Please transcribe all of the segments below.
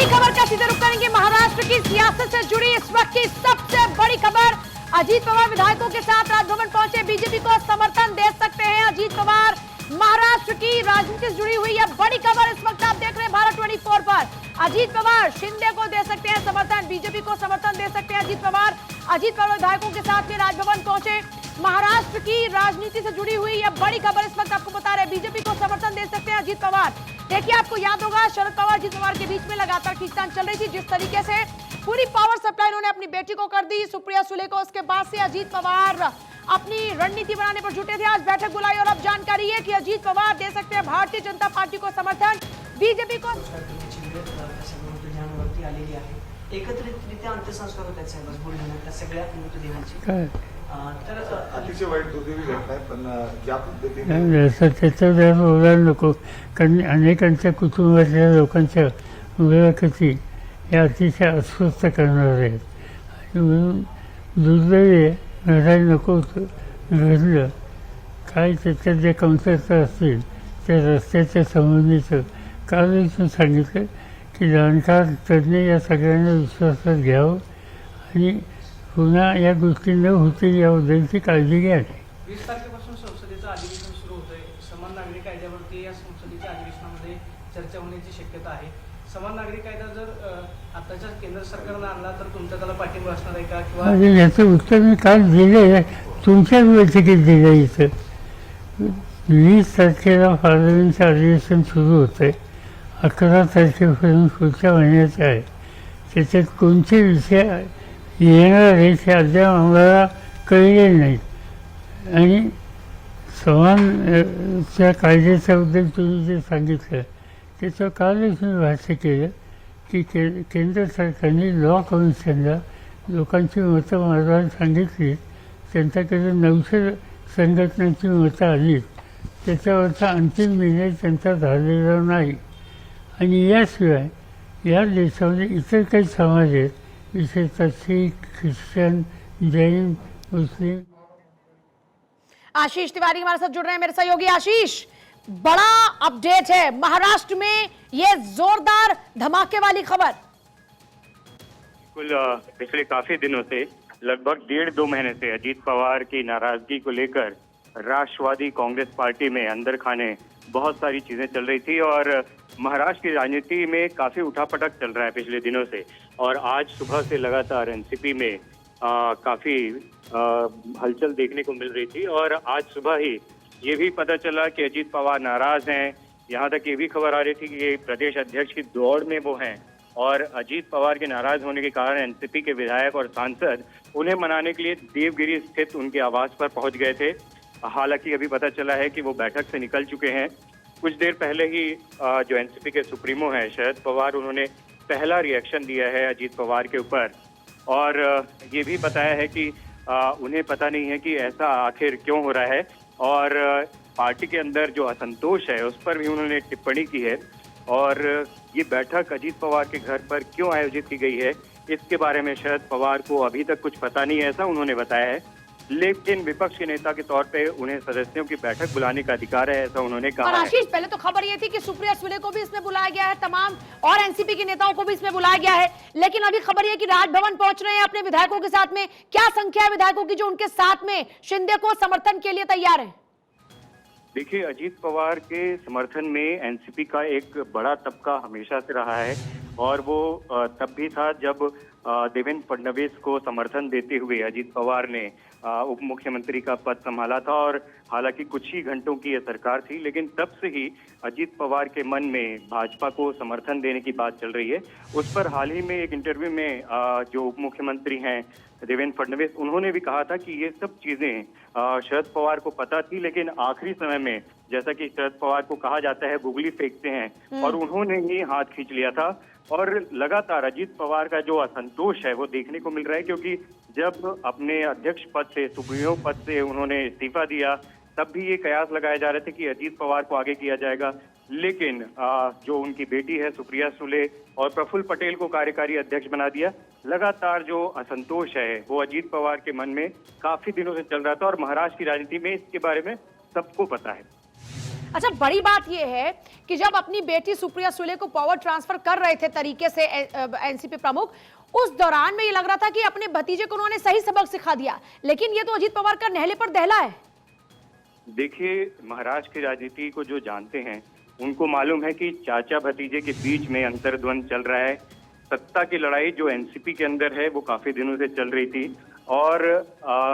बड़ी खबर का सीधे रुख करेंगे महाराष्ट्र की सियासत से जुड़ी इस वक्त की सबसे बड़ी खबर। अजीत पवार विधायकों के साथ राजभवन पहुंचे, बीजेपी को समर्थन दे सकते हैं अजीत पवार। महाराष्ट्र की राजनीति से जुड़ी हुई यह बड़ी खबर इस वक्त आप देख रहे हैं भारत 24 पर। अजीत पवार शिंदे को दे सकते हैं समर्थन, बीजेपी को समर्थन दे सकते हैं अजीत पवार। अजीत पवार विधायकों के साथ में राजभवन पहुंचे। महाराष्ट्र की राजनीति से जुड़ी हुई यह बड़ी खबर इस वक्त आपको बता रहे हैं, बीजेपी को समर्थन दे सकते हैं अजीत पवार। देखिए, आपको याद होगा शरद पवार अजीत पवार के बीच में लगातार खींचतान चल रही थी, जिस तरीके से पूरी पावर सप्लाई उन्होंने अपनी बेटी को कर दी, सुप्रिया सुले को। उसके बाद से अजीत पवार अपनी रणनीति बनाने पर जुटे थे। आज बैठक बुलाई और अब जानकारी है कि अजीत पवार दे सकते हैं भारतीय जनता पार्टी को समर्थन, बीजेपी को। एकत्रितरित्या अंत्यसंस्कार होतात साहेब बुलढाण्यात सगळ्या मृतदेहांची, तर अतिशय वाईट दुर्दैवी घटना आहे। पण ज्या पद्धतीने त्याच्यावर बोलायला नको, कारण अनेकांच्या कुटुंबातल्या लोकांच्या मुलाखती या अतिशय अस्वस्थ करणार आहेत आणि म्हणून दुर्दैवी घडायला नको होतं, घडलं काय त्याच्यात जे कमतरता असतील त्या रस्त्याच्या संबंधीचं काल इथून सांगितलं की जाणकार तज्ज्ञ या सगळ्यांना विश्वासात घ्यावं आणि पुन्हा या गोष्टी न होतील याबद्दलची काळजी घ्यावी। 20 तारखेपासून संसदेचं अधिवेशन सुरू होतंय। समान नागरी कायद्यावरती या संसदेच्या अधिवेशनामध्ये चर्चा होण्याची शक्यता आहे। समान नागरी कायदा जर आताच्या केंद्र सरकारनं आणला तर तुमचा त्याला पाठिंबा असणार आहे का? किंवा याचं उत्तर मी काल दिलं, तुमच्याच बैठकीत दिलं। इथं 20 तारखेला पार्लमेंटचं अधिवेशन सुरू होतंय, 11 तारखेपर्यंत पुढच्या महिन्याचं आहे। त्याच्यात कोणते विषय येणार आहे ते अद्याप आम्हाला कळले नाहीत आणि समान कायद्याच्याबद्दल तुम्ही जे सांगितलं त्याचं कालच मी भाष्य केलं की केंद्र सरकारने लॉ कमिशनला लोकांची मतं मांडायला सांगितली, त्यांच्याकडे 900 संघटनांची मतं आली, त्याच्यावरचा अंतिम निर्णय त्यांचा झालेला नाही। आणि याशिवाय या देशामध्ये इतर काही समाज आहेत, विशेषतः सिख, क्रिश्चियन, जैन, मुस्लिम। आशीष तिवारी हमारे साथ जुड़ रहे हैं, मेरे सहयोगी आशीष। बड़ा अपडेट है महाराष्ट्र में, ये जोरदार धमाके वाली खबर। पिछले काफी दिनों से लगभग 1.5-2 महीने से अजीत पवार की नाराजगी को लेकर राष्ट्रवादी कांग्रेस पार्टी में अंदर खाने बहुत सारी चीजें चल रही थी और महाराष्ट्र की राजनीति में काफी उठापटक चल रहा है पिछले दिनों से। और आज सुबह से लगातार एनसीपी में काफी हलचल देखने को मिल रही थी और आज सुबह ही ये भी पता चला कि अजीत पवार नाराज हैं। यहाँ तक ये भी खबर आ रही थी कि प्रदेश अध्यक्ष की दौड़ में वो हैं और अजीत पवार के नाराज होने के कारण एनसीपी के विधायक और सांसद उन्हें मनाने के लिए देवगिरी स्थित उनके आवास पर पहुंच गए थे। हालांकि अभी पता चला है कि वो बैठक से निकल चुके हैं। कुछ देर पहले ही जो एनसीपी के सुप्रीमो हैं शरद पवार, उन्होंने पहला रिएक्शन दिया है अजीत पवार के ऊपर और ये भी बताया है कि उन्हें पता नहीं है कि ऐसा आखिर क्यों हो रहा है और पार्टी के अंदर जो असंतोष है उस पर भी उन्होंने टिप्पणी की है और ये बैठक अजीत पवार के घर पर क्यों आयोजित की गई है इसके बारे में शरद पवार को अभी तक कुछ पता नहीं है, ऐसा उन्होंने बताया है। लेकिन विपक्ष के नेता के तौर पे उन्हें सदस्यों की बैठक बुलाने का अधिकार है, ऐसा उन्होंने कहा। और आशीष, पहले तो खबर ये थी कि सुप्रिया सुले को भी इसमें बुलाया गया है, तमाम और एनसीपी के नेताओं को भी इसमें बुलाया गया है, लेकिन अभी खबर ये कि राजभवन पहुंच रहे हैं अपने विधायकों के साथ में। क्या संख्या है विधायकों की जो उनके साथ में शिंदे को समर्थन के लिए तैयार है? देखिए, अजीत पवार के समर्थन में एनसीपी का एक बड़ा तबका हमेशा से रहा है और वो तब भी था जब देवेंद्र फडणवीस को समर्थन देते हुए अजीत पवार ने उप मुख्यमंत्री का पद संभाला था और हालांकि कुछ ही घंटों की यह सरकार थी, लेकिन तब से ही अजीत पवार के मन में भाजपा को समर्थन देने की बात चल रही है। उस पर हाल ही में एक इंटरव्यू में जो उप मुख्यमंत्री हैं देवेंद्र फडणवीस, उन्होंने भी कहा था कि ये सब चीजें शरद पवार को पता थी, लेकिन आखिरी समय में जैसा कि शरद पवार को कहा जाता है बुगली फेंकते हैं और उन्होंने ही हाथ खींच लिया था। और लगातार अजीत पवार का जो असंतोष है वो देखने को मिल रहा है, क्योंकि जब अपने अध्यक्ष पद से, सुप्रीमो पद से उन्होंने इस्तीफा दिया तब भी ये कयास लगाए जा रहे थे कि अजीत पवार को आगे किया जाएगा, लेकिन जो उनकी बेटी है सुप्रिया सुले और प्रफुल्ल पटेल को कार्यकारी अध्यक्ष बना दिया। लगातार जो असंतोष है वो अजीत पवार के मन में काफी दिनों से चल रहा था और महाराष्ट्र की राजनीति में इसके बारे में सबको पता है। अच्छा, बड़ी बात यह है कि जब अपनी बेटी सुप्रिया सुले को पावर ट्रांसफर कर रहे थे तरीके से एनसीपी प्रमुख, उस दौरान में ये लग रहा था कि अपने भतीजे को उन्होंने सही सबक सिखा दिया, लेकिन ये तो अजीत पवार का नहले पर दहला है। देखिए, महाराष्ट्र की राजनीति को जो जानते हैं उनको मालूम है कि चाचा भतीजे के बीच में अंतर्द्वंद चल रहा है। सत्ता की लड़ाई जो एनसीपी के अंदर है वो काफी दिनों से चल रही थी और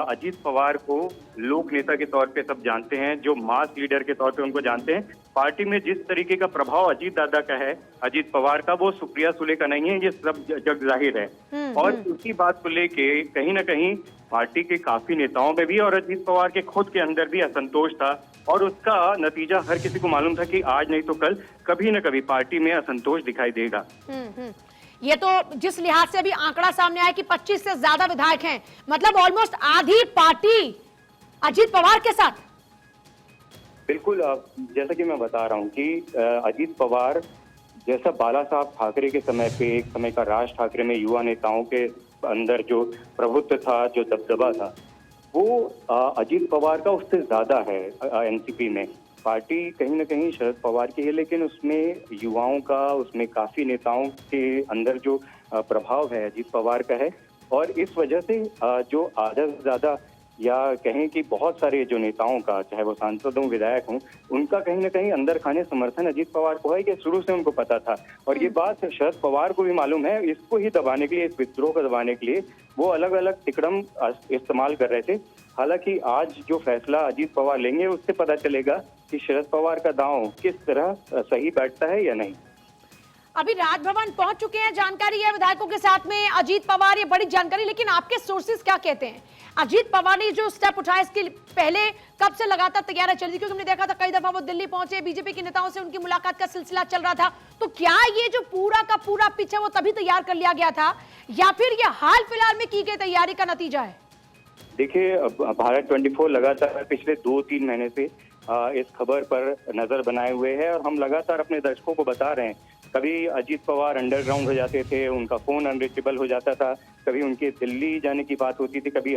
अजीत पवार को लोक नेता के तौर पे सब जानते हैं, जो मास लीडर के तौर पे उनको जानते हैं। पार्टी में जिस तरीके का प्रभाव अजीत दादा का है, अजीत पवार का, वो सुप्रिया सुले का नहीं है, ये सब जग जाहिर है। और उसी बात को लेके कहीं ना कहीं पार्टी के काफी नेताओं में भी और अजीत पवार के खुद के अंदर भी असंतोष था और उसका नतीजा हर किसी को मालूम था कि आज नहीं तो कल कभी न कभी पार्टी में असंतोष दिखाई देगा। ये तो जिस लिहाज से अभी आंकड़ा सामने आया कि 25 से ज्यादा विधायक हैं, मतलब ऑलमोस्ट आधी पार्टी अजीत पवार के साथ। बिल्कुल, जैसा कि मैं बता रहा हूँ कि अजीत पवार जैसा बाला साहब ठाकरे के समय पे, एक समय का राज ठाकरे में युवा नेताओं के अंदर जो प्रभुत्व था, जो दबदबा था, वो अजीत पवार का उससे ज्यादा है। एनसीपी में पार्टी कहीं ना कहीं शरद पवार की है, लेकिन उसमें युवाओं का, उसमें काफी नेताओं के अंदर जो प्रभाव है अजीत पवार का है। और इस वजह से जो आधा से ज्यादा या कहें कि बहुत सारे जो नेताओं का, चाहे वो सांसद हों, विधायक हों, उनका कहीं ना कहीं अंदर खाने समर्थन अजीत पवार को है, कि शुरू से उनको पता था। और ये बात शरद पवार को भी मालूम है। इसको ही दबाने के लिए, इस विद्रोह को दबाने के लिए वो अलग अलग तिकड़म इस्तेमाल कर रहे थे। हालांकि आज जो फैसला अजीत पवार लेंगे उससे पता चलेगा कि शरद पवार का दांव किस तरह सही बैठता है या नहीं। अभी राजभवन पहुंच चुके हैं, जानकारी है विधायकों के साथ में अजीत पवार, ये बड़ी जानकारी, लेकिन आपके सोर्सेज क्या कहते हैं? अजीत पवार ने जो स्टेप उठाया इसके पहले कब से लगातार तैयारियां चल रही, क्योंकि हमने देखा था कई दफा वो दिल्ली पहुंचे, बीजेपी के नेताओं से उनकी मुलाकात का सिलसिला चल रहा था। तो क्या ये जो पूरा का पूरा पिच है वो तभी तैयार कर लिया गया था, या फिर ये हाल फिलहाल में की गई तैयारी का नतीजा है? देखिए, भारत 24 लगातार पिछले 2-3 महीने से इस खबर पर नजर बनाए हुए है और हम लगातार अपने दर्शकों को बता रहे हैं। कभी अजीत पवार अंडरग्राउंड हो जाते थे, उनका फोन अनरीचेबल हो जाता था, कभी उनके दिल्ली जाने की बात होती थी, कभी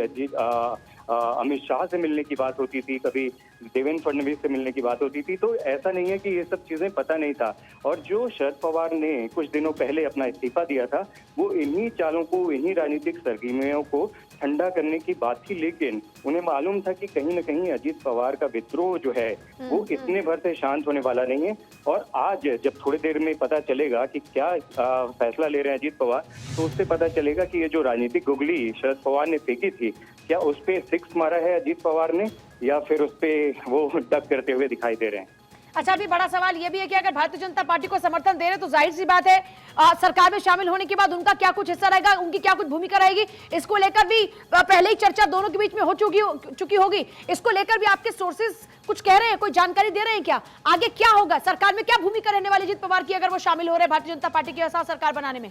अमित शाह से मिलने की बात होती थी, कभी देवेंद्र फडणवीस से मिलने की बात होती थी। तो ऐसा नहीं है कि ये सब चीजें पता नहीं था। और जो शरद पवार ने कुछ दिनों पहले अपना इस्तीफा दिया था, वो इन्हीं चालों को, इन्हीं राजनीतिक सरगर्मियों को ठंडा करने की बात थी। लेकिन उन्हें मालूम था कि कहीं न कहीं अजीत पवार का विद्रोह जो है वो इतने भर से शांत होने वाला नहीं है। और आज जब थोड़ी देर में पता चलेगा कि क्या फैसला ले रहे हैं अजीत पवार, तो उससे पता चलेगा कि ये जो राजनीतिक गुगली शरद पवार ने फेंकी थी, क्या उस पे 6 मारा है अजीत पवार ने, या फिर उस पे वो डक करते हुए दिखाई दे रहे हैं। अच्छा, अभी बड़ा सवाल यह भी है कि अगर भारतीय जनता पार्टी को समर्थन दे रहे तो जाहिर सी बात है सरकार में शामिल होने के बाद उनका क्या कुछ हिस्सा रहेगा, उनकी क्या कुछ भूमिका रहेगी, इसको लेकर भी पहले ही चर्चा दोनों के बीच में हो चुकी होगी। इसको लेकर भी आपके सोर्सेज कुछ कह रहे हैं, कोई जानकारी दे रहे हैं क्या? आगे क्या होगा, सरकार में क्या भूमिका रहने वाली अजीत पवार की अगर वो शामिल हो रहे हैं भारतीय जनता पार्टी के साथ सरकार बनाने में?